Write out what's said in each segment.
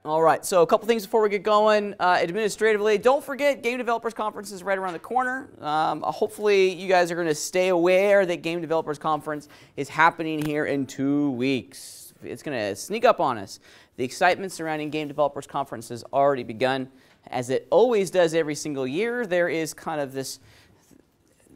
All right, so a couple things before we get going. Administratively, don't forget Game Developers Conference is right around the corner. Hopefully you guys are going to stay aware that Game Developers Conference is happening here in 2 weeks. It's going to sneak up on us. The excitement surrounding Game Developers Conference has already begun. As it always does every single year, there is kind of this,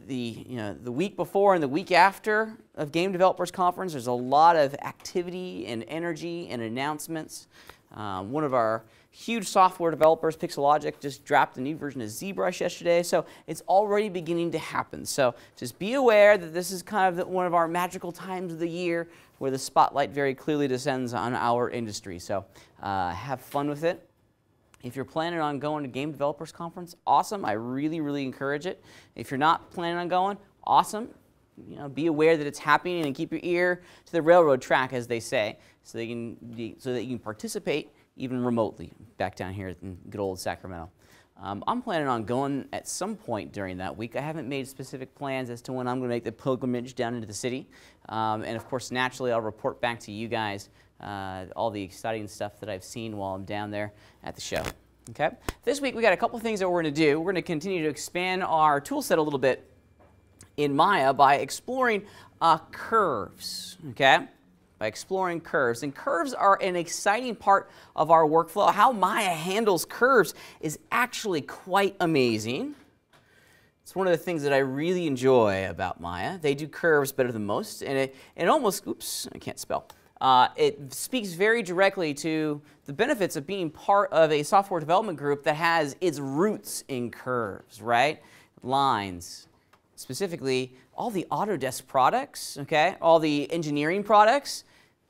the week before and the week after of Game Developers Conference, there's a lot of activity and energy and announcements. One of our huge software developers, Pixelogic, just dropped a new version of ZBrush yesterday, so it's already beginning to happen. So just be aware that this is kind of one of our magical times of the year where the spotlight very clearly descends on our industry. So have fun with it. If you're planning on going to Game Developers Conference, awesome. I really, really encourage it. If you're not planning on going, awesome. Be aware that it's happening and keep your ear to the railroad track, as they say, so that you can participate even remotely back down here in good old Sacramento. I'm planning on going at some point during that week. I haven't made specific plans as to when I'm going to make the pilgrimage down into the city. And of course, naturally, I'll report back to you guys all the exciting stuff that I've seen while I'm down there at the show. Okay? This week, we got a couple things that we're going to do. We're going to continue to expand our tool set a little bit in Maya by exploring curves, okay? By exploring curves. And curves are an exciting part of our workflow. How Maya handles curves is actually quite amazing. It's one of the things that I really enjoy about Maya. They do curves better than most, and it almost, oops, I can't spell. It speaks very directly to the benefits of being part of a software development group that has its roots in curves, right? Lines. Specifically, all the Autodesk products, okay, all the engineering products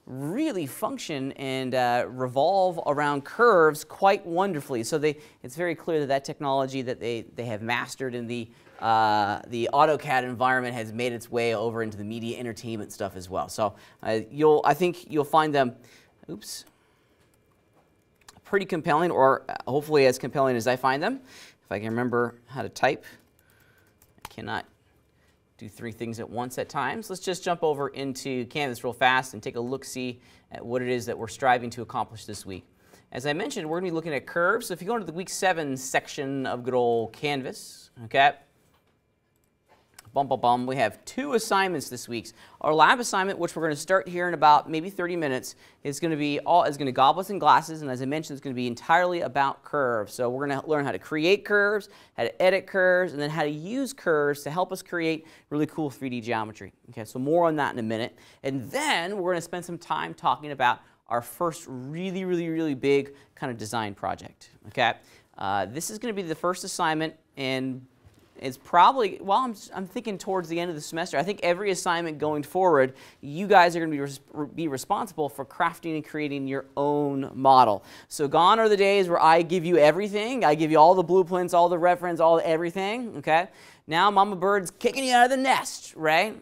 really function and revolve around curves quite wonderfully. So it's very clear that that technology that they have mastered in the AutoCAD environment has made its way over into the media entertainment stuff as well. So I think you'll find them, oops, pretty compelling, or hopefully as compelling as I find them. If I can remember how to type, I cannot do 3 things at once at times. Let's just jump over into Canvas real fast and take a look-see at what it is that we're striving to accomplish this week. As I mentioned, we're going to be looking at curves. So if you go into the week 7 section of good old Canvas, okay, we have 2 assignments this week. Our lab assignment, which we're going to start here in about maybe 30 minutes, is going to be Goblets and Glasses, and as I mentioned, it's going to be entirely about curves. So we're going to learn how to create curves, how to edit curves, and then how to use curves to help us create really cool 3D geometry. Okay, so more on that in a minute. And then we're going to spend some time talking about our first really, really, really big kind of design project. Okay, this is going to be the first assignment, and it's probably, well, I'm thinking towards the end of the semester. I think every assignment going forward, you guys are going to be responsible for crafting and creating your own model. So gone are the days where I give you everything. I give you all the blueprints, all the reference, all the everything. Okay. Now Mama Bird's kicking you out of the nest, right?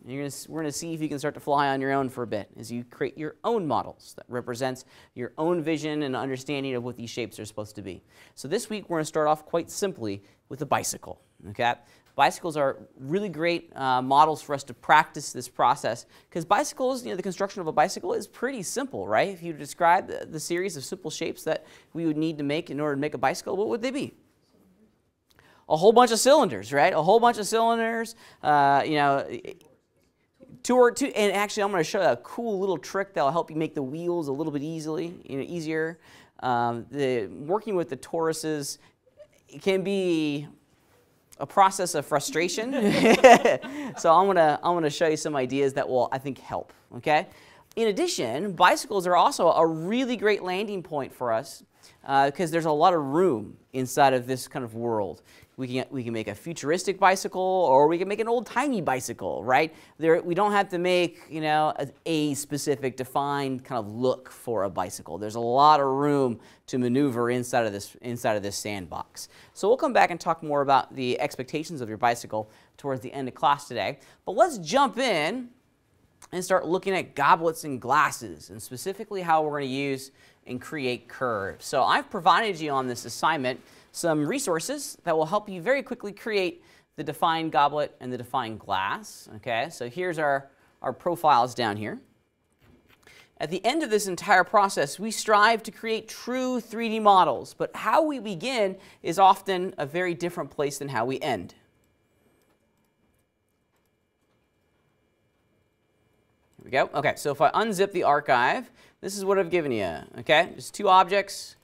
We're going to see if you can start to fly on your own for a bit as you create your own models that represents your own vision and understanding of what these shapes are supposed to be. So this week we're going to start off quite simply with a bicycle. Okay? Bicycles are really great models for us to practice this process, because bicycles, the construction of a bicycle is pretty simple, right? If you describe the series of simple shapes that we would need to make in order to make a bicycle, what would they be? A whole bunch of cylinders, right? A whole bunch of cylinders, and actually I'm going to show you a cool little trick that will help you make the wheels a little bit easier. Working with the toruses, it can be a process of frustration. So I'm gonna show you some ideas that will, I think, help. Okay. In addition, bicycles are also a really great landing point for us because there's a lot of room inside of this kind of world. We can make a futuristic bicycle, or we can make an old-timey bicycle, right? We don't have to make, a specific defined kind of look for a bicycle. There's a lot of room to maneuver inside of this sandbox. So we'll come back and talk more about the expectations of your bicycle towards the end of class today. But let's jump in and start looking at goblets and glasses, and specifically how we're going to use and create curves. So I've provided you on this assignment some resources that will help you very quickly create the defined goblet and the defined glass. Okay, so here's our profiles down here. At the end of this entire process, we strive to create true 3D models, but how we begin is often a very different place than how we end. Here we go. Okay, so if I unzip the archive, this is what I've given you. Okay, just two objects,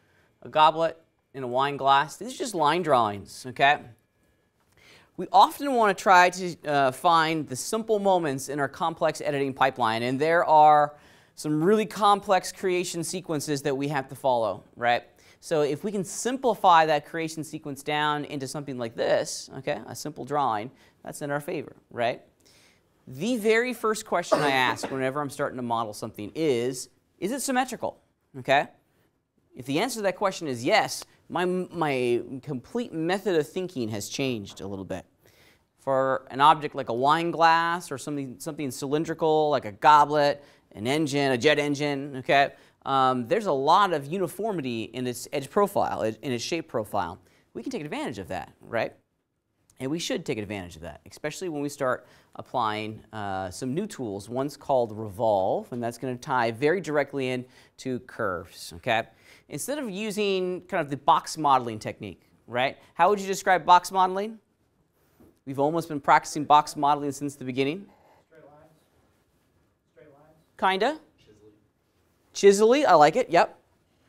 a goblet and a wine glass. These are just line drawings. Okay. We often want to try to find the simple moments in our complex editing pipeline, and there are some really complex creation sequences that we have to follow, right? So if we can simplify that creation sequence down into something like this, okay, a simple drawing, that's in our favor, right? The very first question I ask whenever I'm starting to model something is it symmetrical, okay? If the answer to that question is yes, my complete method of thinking has changed a little bit. For an object like a wine glass or something cylindrical like a goblet, an engine, a jet engine, okay, there's a lot of uniformity in its edge profile, in its shape profile. We can take advantage of that, right? And we should take advantage of that, especially when we start applying some new tools. One's called Revolve, and that's going to tie very directly into curves, okay? Instead of using kind of the box modeling technique, right? How would you describe box modeling? We've almost been practicing box modeling since the beginning. Straight lines. Straight lines. Kinda. Chiselly, I like it, yep.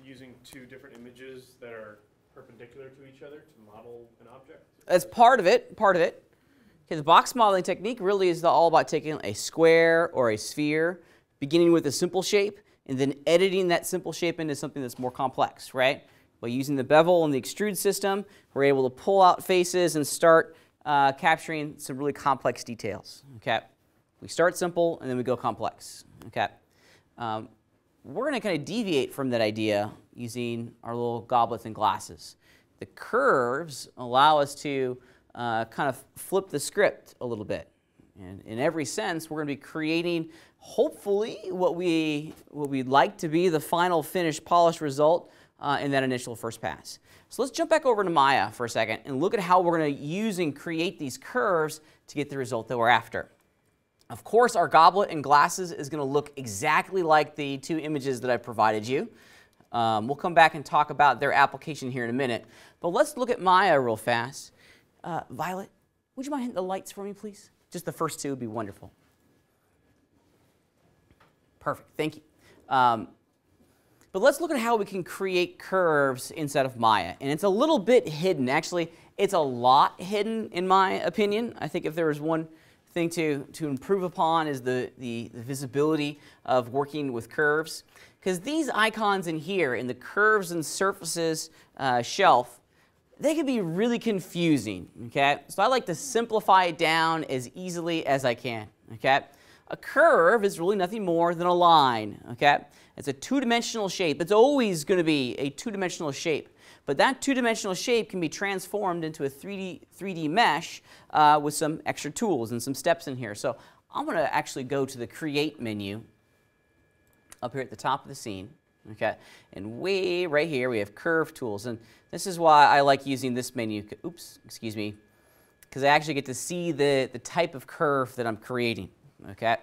Using two different images that are perpendicular to each other to model an object. That's part of it, Okay, the box modeling technique really is all about taking a square or a sphere, beginning with a simple shape, and then editing that simple shape into something that's more complex, right? By using the bevel and the extrude system, we're able to pull out faces and start capturing some really complex details, okay? We start simple and then we go complex, okay? We're going to kind of deviate from that idea using our little goblets and glasses. The curves allow us to kind of flip the script a little bit. And in every sense, we're going to be creating, hopefully, what we'd like to be the final finished polished result in that initial first pass. So let's jump back over to Maya for a second and look at how we're going to use and create these curves to get the result that we're after. Of course, our goblet and glasses is going to look exactly like the two images that I provided you. We'll come back and talk about their application here in a minute. But let's look at Maya real fast. Violet, would you mind hitting the lights for me, please? Just the first two would be wonderful. Perfect. Thank you. But let's look at how we can create curves inside of Maya. And it's a little bit hidden. Actually, it's a lot hidden, in my opinion. I think if there was one thing to improve upon is the visibility of working with curves. Because these icons in here, in the Curves and Surfaces shelf, they can be really confusing, okay? So I like to simplify it down as easily as I can, okay? A curve is really nothing more than a line, okay? It's a two-dimensional shape. It's always going to be a two-dimensional shape. But that two-dimensional shape can be transformed into a 3D mesh with some extra tools and some steps in here. So I'm going to actually go to the Create menu up here at the top of the scene. Okay, and way right here we have Curve Tools. And this is why I like using this menu. Oops, excuse me. Because I actually get to see the type of curve that I'm creating. Okay.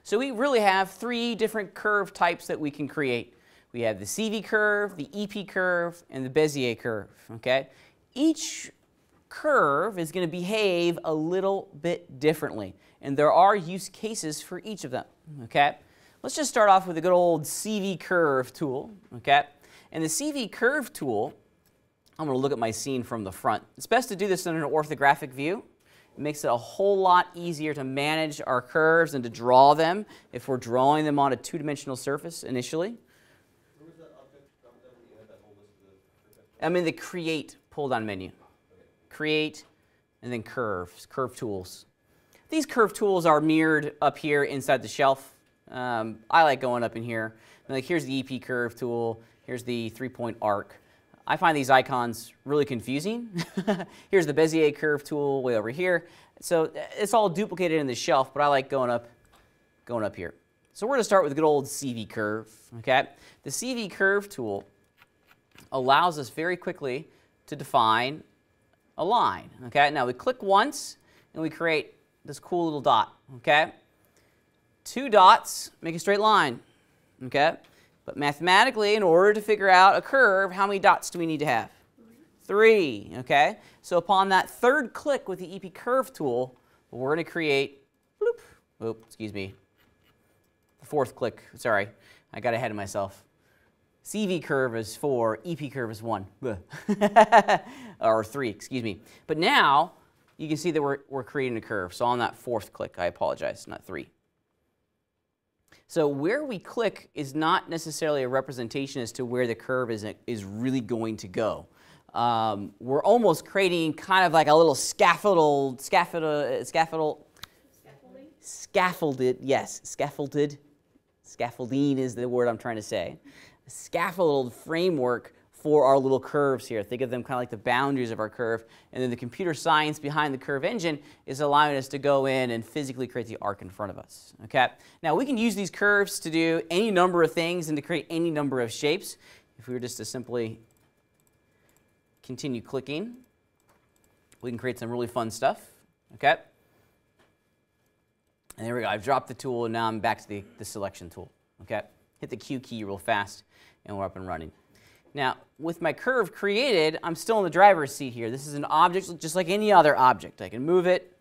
So we really have three different curve types that we can create. We have the CV curve, the EP curve, and the Bezier curve, okay? Each curve is going to behave a little bit differently, and there are use cases for each of them, okay? Let's just start off with a good old CV curve tool, okay? And the CV curve tool, I'm going to look at my scene from the front. It's best to do this in an orthographic view. It makes it a whole lot easier to manage our curves and to draw them if we're drawing them on a two-dimensional surface initially. I'm in the Create pull-down menu. Create, and then Curves, Curve Tools. These Curve Tools are mirrored up here inside the shelf. I like going up in here. Like, here's the EP Curve tool. Here's the three-point arc. I find these icons really confusing. Here's the Bezier Curve tool way over here. So it's all duplicated in the shelf, but I like going up here. So we're going to start with a good old CV curve. Okay? The CV curve tool allows us very quickly to define a line. Okay? Now we click once and we create this cool little dot. Okay? 2 dots make a straight line, okay? But mathematically, in order to figure out a curve, how many dots do we need to have? 3, okay? So upon that third click with the EP Curve tool, we're going to create, bloop, oh, excuse me, the fourth click, sorry, I got ahead of myself. CV curve is 4, EP curve is 1, or 3, excuse me. But now, you can see that we're creating a curve. So on that fourth click, I apologize, not 3. So where we click is not necessarily a representation as to where the curve is really going to go. We're almost creating kind of like a little scaffolded, yes, scaffolding is the word I'm trying to say. A scaffolded framework for our little curves here. Think of them kind of like the boundaries of our curve, and then the computer science behind the curve engine is allowing us to go in and physically create the arc in front of us. Okay? Now we can use these curves to do any number of things and to create any number of shapes. If we were just to simply continue clicking, we can create some really fun stuff. Okay? And there we go. I've dropped the tool, and now I'm back to the selection tool. Okay? Hit the Q key real fast, and we're up and running. Now, with my curve created, I'm still in the driver's seat here. This is an object just like any other object. I can move it.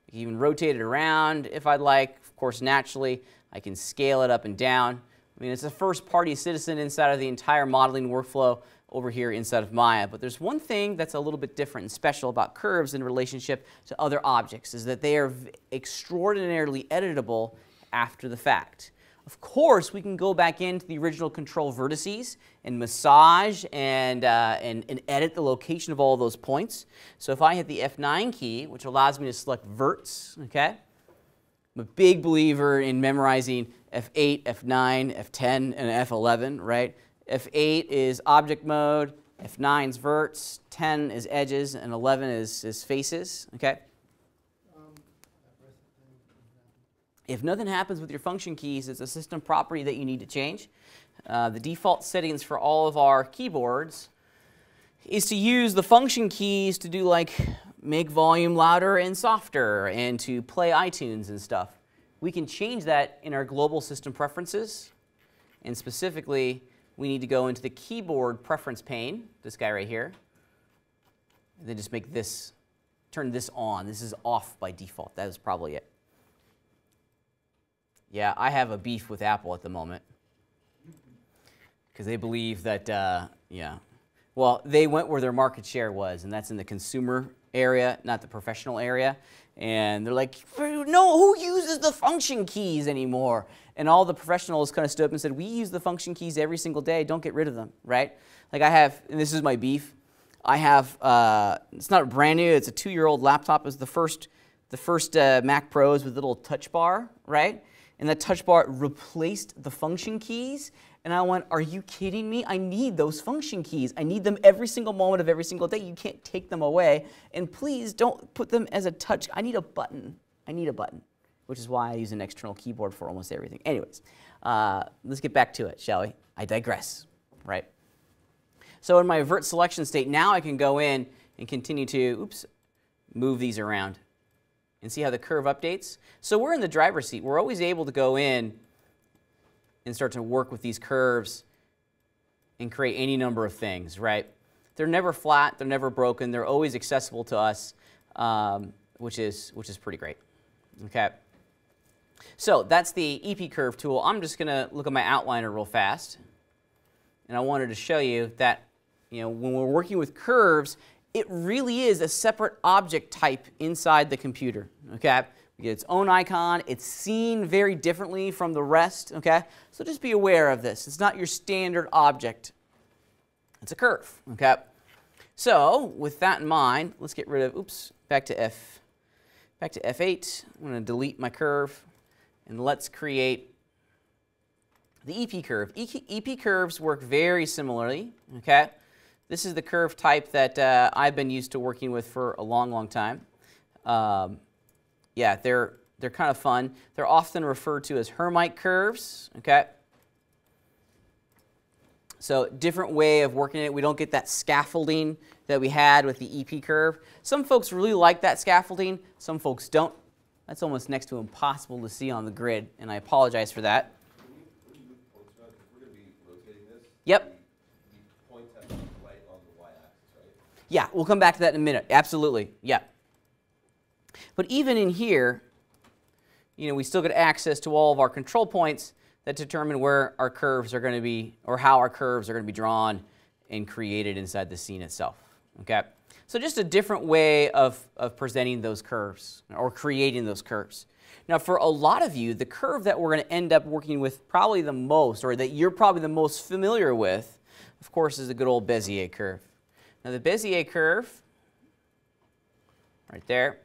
I can even rotate it around if I'd like. Of course, naturally, I can scale it up and down. I mean, it's a first-party citizen inside of the entire modeling workflow over here inside of Maya. But there's one thing that's a little bit different and special about curves in relationship to other objects, is that they are extraordinarily editable after the fact. Of course, we can go back into the original control vertices and massage and edit the location of all those points. So if I hit the F9 key, which allows me to select verts, okay? I'm a big believer in memorizing F8, F9, F10, and F11, right? F8 is object mode, F9 is verts, 10 is edges, and 11 is faces, okay? If nothing happens with your function keys, it's a system property that you need to change. The default settings for all of our keyboards is to use the function keys to do like make volume louder and softer and to play iTunes and stuff. We can change that in our global system preferences, and specifically we need to go into the keyboard preference pane, this guy right here, and then just make this, turn this on. This is off by default. That is probably it. Yeah, I have a beef with Apple at the moment because they believe that, yeah. Well, they went where their market share was, and that's in the consumer area, not the professional area. And they're like, no, who uses the function keys anymore? And all the professionals kind of stood up and said, we use the function keys every single day. Don't get rid of them, right? Like I have, and this is my beef, I have, it's not brand new, it's a 2-year-old laptop. It was the first Mac Pros with a little touch bar, right? And that touch bar replaced the function keys. And I went, are you kidding me? I need those function keys. I need them every single moment of every single day. You can't take them away. And please don't put them as a touch. I need a button. I need a button, which is why I use an external keyboard for almost everything. Anyways, let's get back to it, shall we? I digress, right? So in my vert selection state, now I can go in and continue to, move these around. And see how the curve updates? So we're in the driver's seat. We're always able to go in and start to work with these curves and create any number of things, right? They're never flat. They're never broken. They're always accessible to us, which is pretty great. Okay. So that's the EP Curve tool. I'm just going to look at my outliner real fast. And I wanted to show you that, you know, when we're working with curves, it really is a separate object type inside the computer, okay? We get its own icon. It's seen very differently from the rest, okay? So just be aware of this. It's not your standard object. It's a curve, okay? So with that in mind, let's get rid of, back to F8. I'm going to delete my curve, and let's create the EP curve. EP curves work very similarly, okay? This is the curve type that I've been used to working with for a long, long time. Yeah, they're kind of fun. They're often referred to as Hermite Curves, okay? So different way of working it. We don't get that scaffolding that we had with the EP curve. Some folks really like that scaffolding. Some folks don't. That's almost next to impossible to see on the grid, and I apologize for that. When you move points around, because we're going to be rotating this, Yep. the points have to be right on the y-axis, right? Yeah, we'll come back to that in a minute. Absolutely, yeah. But even in here, you know, we still get access to all of our control points that determine where our curves are going to be, or how our curves are going to be drawn and created inside the scene itself. Okay? So just a different way of presenting those curves or creating those curves. Now, for a lot of you, the curve that we're going to end up working with probably the most, or that you're probably the most familiar with, of course, is the good old Bezier curve. Now, the Bezier curve, right there,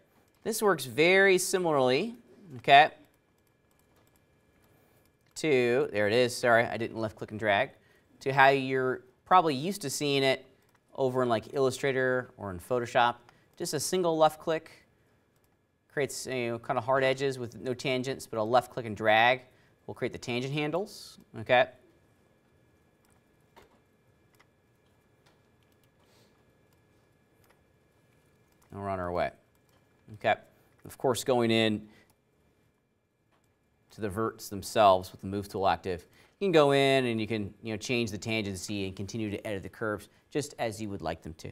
this works very similarly, okay, to, there it is, sorry, I didn't left click and drag, to how you're probably used to seeing it over in like Illustrator or in Photoshop. Just a single left click creates, you know, kind of hard edges with no tangents, but a left click and drag will create the tangent handles, okay? And we're on our way, okay? Of course, going in to the verts themselves with the Move tool active, you can go in and you can, you know, change the tangency and continue to edit the curves just as you would like them to,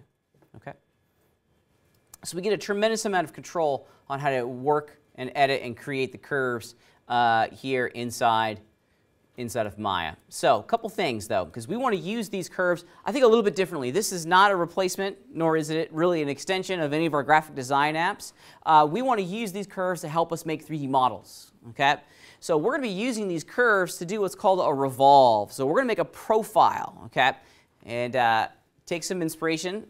okay? So we get a tremendous amount of control on how to work and edit and create the curves here inside of Maya. So a couple things though, because we want to use these curves, I think, a little bit differently. This is not a replacement, nor is it really an extension of any of our graphic design apps. We want to use these curves to help us make 3D models, okay? So we're going to be using these curves to do what's called a revolve. So we're going to make a profile, okay? And take some inspiration.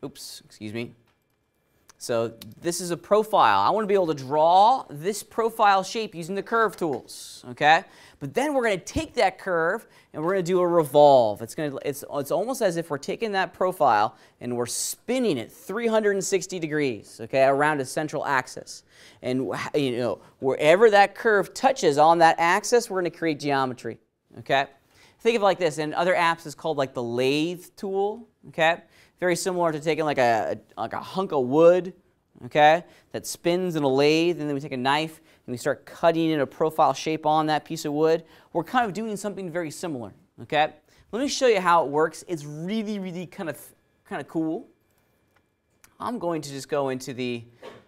Oops, excuse me. So this is a profile. I want to be able to draw this profile shape using the curve tools, okay? But then we're going to take that curve and we're going to do a revolve. It's almost as if we're taking that profile and we're spinning it 360 degrees, okay, around a central axis. And, you know, wherever that curve touches on that axis, we're going to create geometry, okay? Think of it like this. In other apps, it's called like the lathe tool, okay? Very similar to taking like a hunk of wood, okay, that spins in a lathe, and then we take a knife and we start cutting in a profile shape on that piece of wood. We're kind of doing something very similar, okay? Let me show you how it works. It's really, really kind of cool. I'm going to just go into the,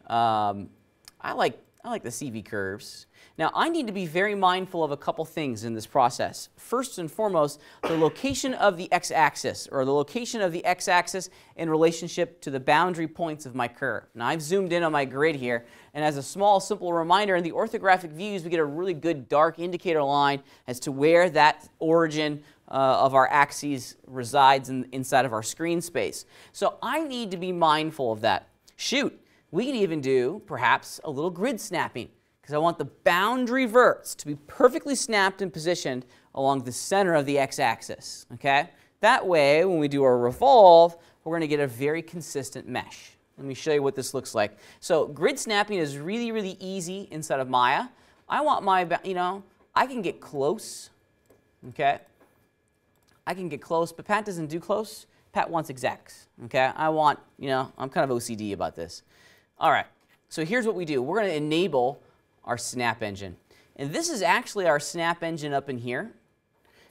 I like the CV curves. Now, I need to be very mindful of a couple things in this process. First and foremost, the location of the x-axis, or the location of the x-axis in relationship to the boundary points of my curve. Now, I've zoomed in on my grid here, and as a small, simple reminder, in the orthographic views, we get a really good dark indicator line as to where that origin of our axes resides inside of our screen space. So I need to be mindful of that. Shoot, we can even do, perhaps, a little grid snapping, because I want the boundary verts to be perfectly snapped and positioned along the center of the x-axis, okay? That way, when we do our revolve, we're going to get a very consistent mesh. Let me show you what this looks like. So grid snapping is really, really easy inside of Maya. I want my, you know, I can get close, okay? I can get close, but Pat doesn't do close. Pat wants exacts, okay? I want, you know, I'm kind of OCD about this. All right, so here's what we do. We're going to enable our snap engine. And this is actually our snap engine up in here.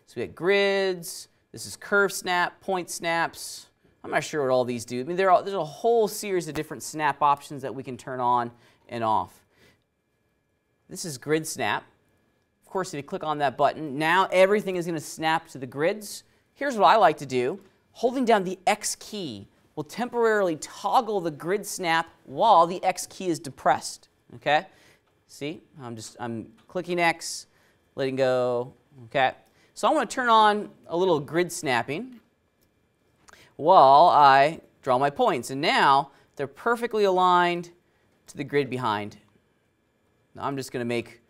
So we got grids, this is curve snap, point snaps. I'm not sure what all these do. I mean, there's a whole series of different snap options that we can turn on and off. This is grid snap. Of course, if you click on that button, now everything is going to snap to the grids. Here's what I like to do. Holding down the X key will temporarily toggle the grid snap while the X key is depressed, okay? See, I'm clicking X, letting go, okay? So I'm going to turn on a little grid snapping while I draw my points. And now they're perfectly aligned to the grid behind. Now I'm just going to make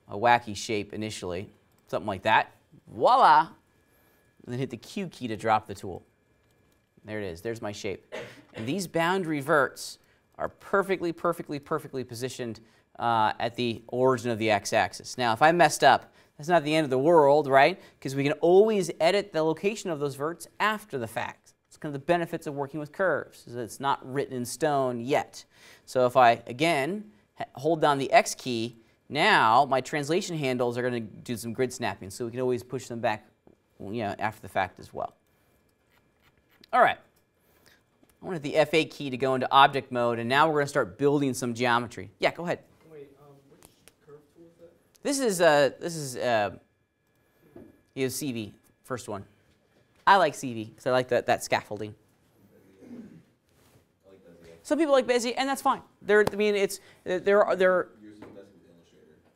a wacky shape initially, something like that. Voila! And then hit the Q key to drop the tool. There it is. There's my shape. And these boundary verts are perfectly positioned at the origin of the x-axis. Now, if I messed up, that's not the end of the world, right? Because we can always edit the location of those verts after the fact. It's kind of the benefits of working with curves, is that it's not written in stone yet. So if I, again, hold down the X key, now my translation handles are going to do some grid snapping, so we can always push them back, you know, after the fact as well. All right. I wanted the F8 key to go into object mode, and now we're going to start building some geometry. Yeah, go ahead. Wait, which curve tool is that? This is CV, first one. I like CV because I like that scaffolding. I like Bezier. Some people like Bezier, and that's fine. They're Yours is the best with Illustrator.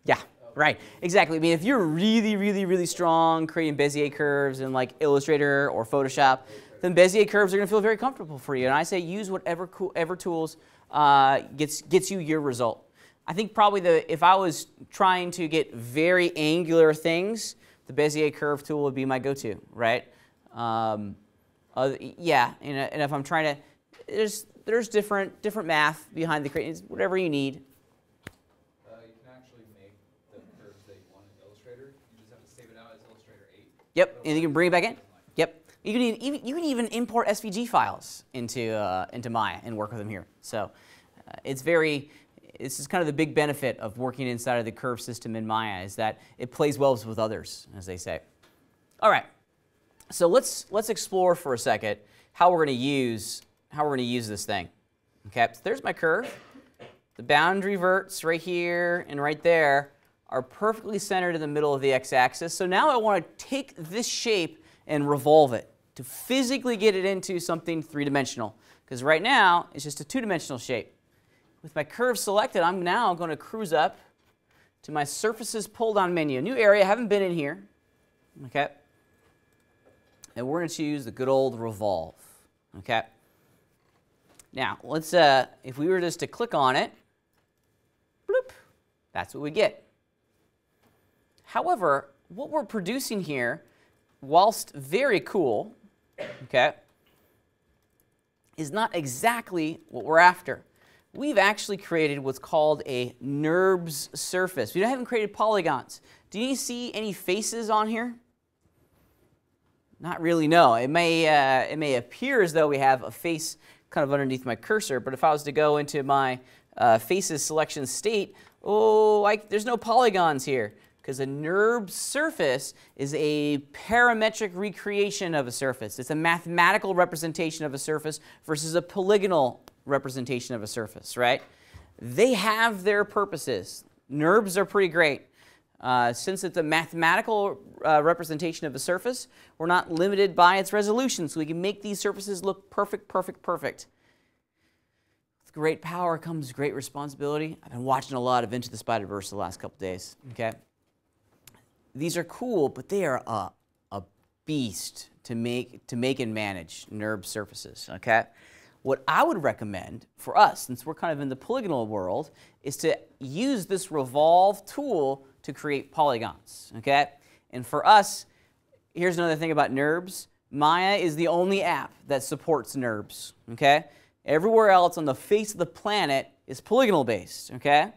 yeah, right, exactly. I mean, if you're really strong creating Bezier curves in like Illustrator or Photoshop, then Bezier curves are going to feel very comfortable for you. And I say use whatever tools gets you your result. I think probably if I was trying to get very angular things, the Bezier curve tool would be my go-to, right? Yeah, and if I'm trying to, there's different math behind the creation, whatever you need. You can actually make the curves that you want in Illustrator. You just have to save it out as Illustrator 8. Yep, and you can bring it back in. Yep, you can even import SVG files into Maya and work with them here. So this is kind of the big benefit of working inside of the curve system in Maya, is that it plays well with others, as they say. All right, so let's explore for a second how we're going to use this thing. Okay, so there's my curve. The boundary verts right here and right there are perfectly centered in the middle of the x-axis. So now I want to take this shape and revolve it to physically get it into something three-dimensional, because right now it's just a two-dimensional shape. With my curve selected, I'm now going to cruise up to my Surfaces pull-down menu. New area, haven't been in here. Okay. And we're going to choose the good old Revolve. Okay. Now, let's, if we were just to click on it, bloop, that's what we get. However, what we're producing here, whilst very cool, okay, is not exactly what we're after. We've actually created what's called a Nurbs Surface. We haven't created polygons. Do you see any faces on here? Not really, no. It may appear as though we have a face kind of underneath my cursor, but if I was to go into my faces selection state, there's no polygons here, because a Nurbs surface is a parametric recreation of a surface. It's a mathematical representation of a surface versus a polygonal representation of a surface, right? They have their purposes. Nurbs are pretty great. Since it's a mathematical representation of a surface, we're not limited by its resolution, so we can make these surfaces look perfect. With great power comes great responsibility. I've been watching a lot of Into the Spider-Verse the last couple days. Okay, these are cool, but they are a beast to make and manage Nurbs surfaces. Okay. What I would recommend for us, since we're kind of in the polygonal world, is to use this Revolve tool to create polygons, okay? And for us, here's another thing about Nurbs. Maya is the only app that supports Nurbs, okay? Everywhere else on the face of the planet is polygonal based, okay?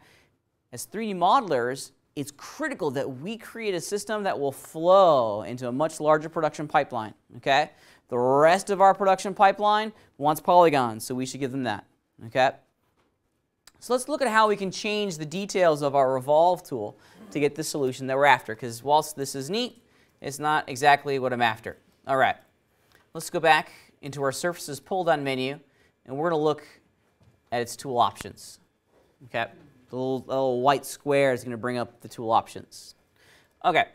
As 3D modelers, it's critical that we create a system that will flow into a much larger production pipeline, okay? The rest of our production pipeline wants polygons, so we should give them that, okay? So let's look at how we can change the details of our Revolve tool to get the solution that we're after, because whilst this is neat, it's not exactly what I'm after. All right, let's go back into our Surfaces pull-down menu, and we're going to look at its tool options, okay? The little white square is going to bring up the tool options. Okay.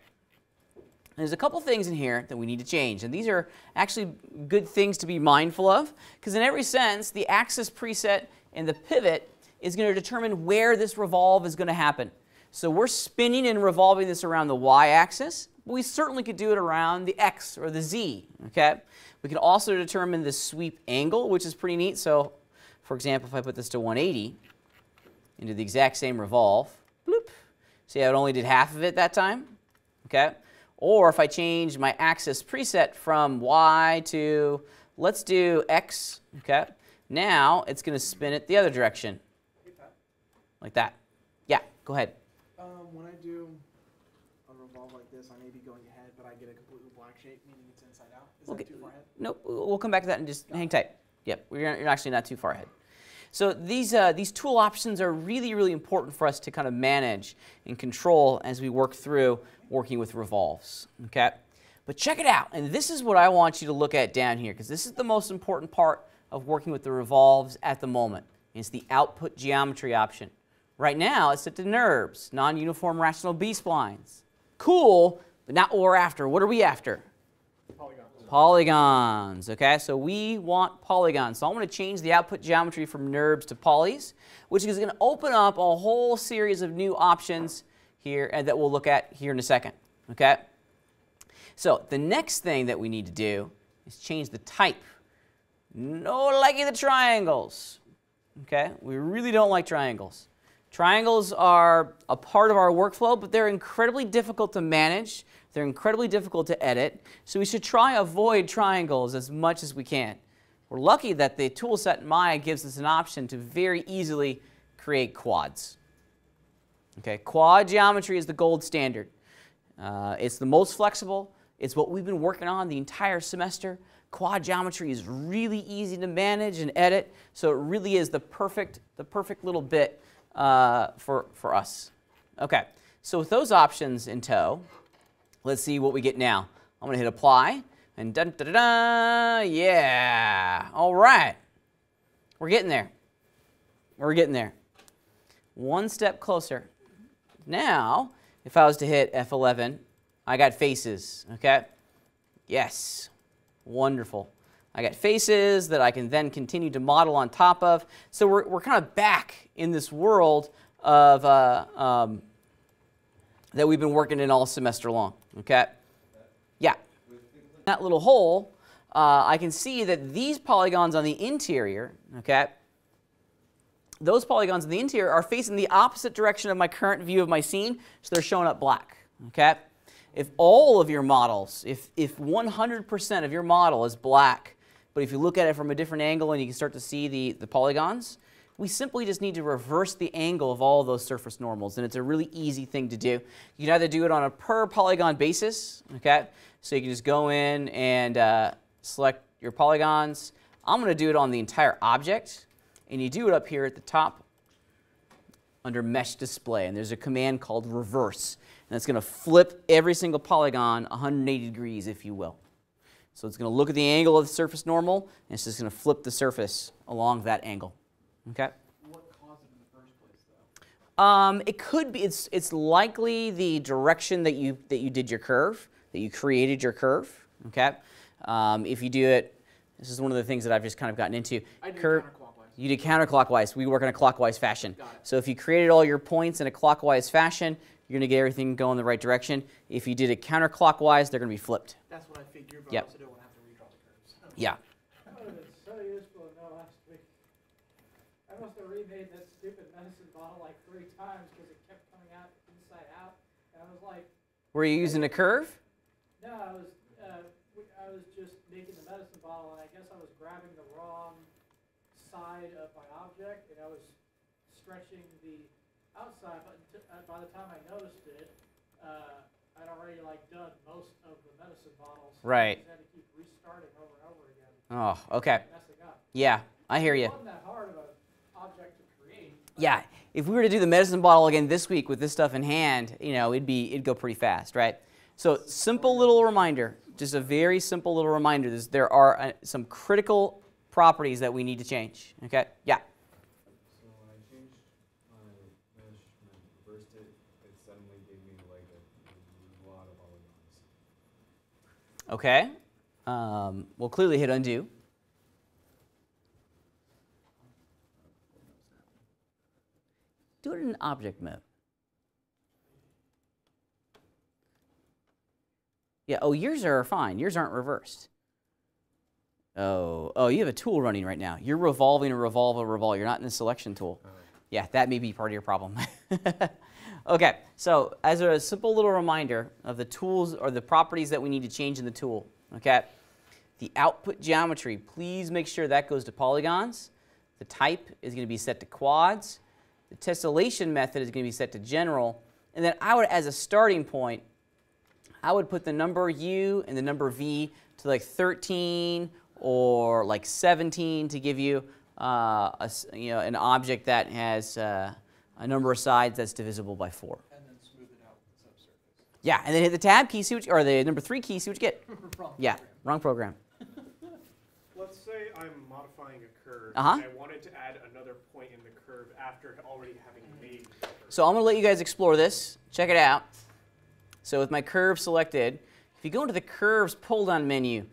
There's a couple things in here that we need to change, and these are actually good things to be mindful of, because in every sense, the axis preset and the pivot is going to determine where this revolve is going to happen. So we're spinning and revolving this around the y-axis, but we certainly could do it around the x or the z, okay? We can also determine the sweep angle, which is pretty neat. So, for example, if I put this to 180 and do the exact same revolve, bloop, see how it only did half of it that time, okay? Or if I change my axis preset from y to, let's do x, okay? Now it's going to spin it the other direction. Hey, Pat. Like that. Yeah, go ahead. When I do a revolve like this, I may be going ahead, but I get a completely black shape, meaning it's inside out. Is Okay. that too far ahead? Nope, we'll come back to that and just hang tight. Yep, you're actually not too far ahead. So these tool options are really, really important for us to kind of manage and control as we work through working with revolves, okay? But check it out, and this is what I want you to look at down here, because this is the most important part of working with the revolves at the moment. It's the output geometry option. Right now, it's set to Nurbs, non-uniform rational B-splines. Cool, but not what we're after. What are we after? Polygons. Polygons, okay? So we want polygons. So I'm going to change the output geometry from Nurbs to polys, which is going to open up a whole series of new options here and that we'll look at here in a second, okay? So the next thing that we need to do is change the type. No liking the triangles, okay? We really don't like triangles. Triangles are a part of our workflow, but they're incredibly difficult to manage. They're incredibly difficult to edit, so we should try avoid triangles as much as we can. We're lucky that the toolset in Maya gives us an option to very easily create quads. Okay, quad geometry is the gold standard. It's the most flexible. It's what we've been working on the entire semester. Quad geometry is really easy to manage and edit, so it really is the perfect little bit for us. Okay, so with those options in tow, let's see what we get now. I'm going to hit apply, and dun, da, da, da, yeah. All right, we're getting there. We're getting there. One step closer. Now, if I was to hit F11, I got faces, okay? Yes, wonderful. I got faces that I can then continue to model on top of. So we're kind of back in this world of that we've been working in all semester long, okay? Yeah. That little hole, I can see that these polygons on the interior, okay, those polygons in the interior are facing the opposite direction of my current view of my scene, so they're showing up black, okay? If all of your models, if 100% of your model is black, but if you look at it from a different angle and you can start to see the polygons, we simply just need to reverse the angle of all of those surface normals, and it's a really easy thing to do. You can either do it on a per polygon basis, okay? So you can just go in and select your polygons. I'm going to do it on the entire object, and you do it up here at the top under Mesh Display, and there's a command called Reverse, and it's going to flip every single polygon 180 degrees, if you will. So it's going to look at the angle of the surface normal, and it's just going to flip the surface along that angle. Okay. What caused it in the first place, though? It could be. It's likely the direction that you did your curve, that you created your curve. Okay. If you do it, this is one of the things that I've just kind of gotten into. I did counterclockwise. You did counterclockwise. We work in a clockwise fashion. Got it. So if you created all your points in a clockwise fashion, you're going to get everything going in the right direction. If you did it counterclockwise, they're going to be flipped. That's what I figured, but Yep. I also don't want to have to redraw the curves. Yeah. Oh, it's so useful to know last week. I must have remade that stupid medicine bottle like 3 times because it kept coming out inside out. And I was like, Were you using a curve? no, I was just making the medicine bottle, and I guess I was grabbing the wrong side of my object, and I was stretching the outside. But by the time I noticed it, I'd already done most of the medicine bottles. So Right. I just had to keep restarting over and over again. Oh, okay. Messing up. Yeah, I hear you. It wasn't that hard of an object to create. Yeah, if we were to do the medicine bottle again this week with this stuff in hand, you know, it'd go pretty fast, right? So simple little reminder, just a very simple little reminder. There are some critical properties that we need to change. Okay? Yeah. So when I changed my mesh and reversed it, it suddenly gave me like a lot of polygons. Okay. We'll clearly hit undo. Do it in object mode. Yeah, oh, yours are fine. Yours aren't reversed. Oh, you have a tool running right now. You're revolving a revolve a revolve. You're not in the selection tool. Yeah, that may be part of your problem. Okay, so as a simple little reminder of the tools or the properties that we need to change in the tool, okay? The output geometry, please make sure that goes to polygons. The type is going to be set to quads. The tessellation method is going to be set to general. And then I would, as a starting point, I would put the number U and the number V to like 13 or like 17 to give you, an object that has a number of sides that's divisible by 4. And then smooth it out with the subsurface. Yeah, and then hit the tab key, see what or the number 3 key, see what you get. Wrong Yeah, program. wrong program. Let's say I'm modifying a curve, Uh-huh. and I wanted to add another point in the curve after already having made the curve. So I'm going to let you guys explore this. Check it out. So with my curve selected, if you go into the curves pull-down menu,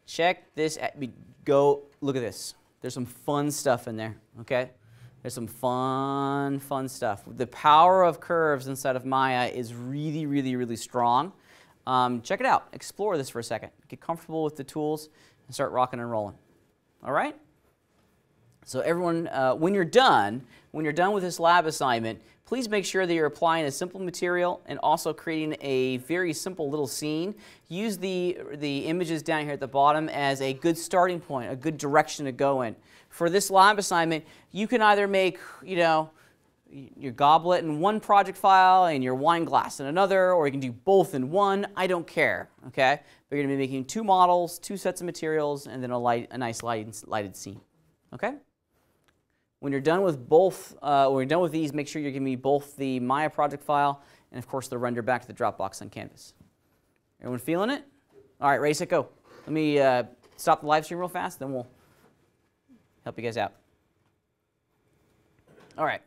check this. Go look at this. There's some fun stuff in there. Okay, there's some fun stuff. The power of curves inside of Maya is really, really, really strong. Check it out. Explore this for a second. Get comfortable with the tools and start rocking and rolling. All right. So everyone, when you're done with this lab assignment, please make sure that you're applying a simple material and also creating a very simple little scene. Use the images down here at the bottom as a good starting point, a good direction to go in. For this lab assignment, you can either make, your goblet in one project file and your wine glass in another, or you can do both in one. I don't care, okay? But you're going to be making 2 models, 2 sets of materials, and then a nice lighted scene, okay? When you're done with both, when you're done with these, make sure you're giving me both the Maya project file and, of course, the render back to the Dropbox on Canvas. Everyone feeling it? All right, ready, set, go. Let me stop the live stream real fast, then we'll help you guys out. All right.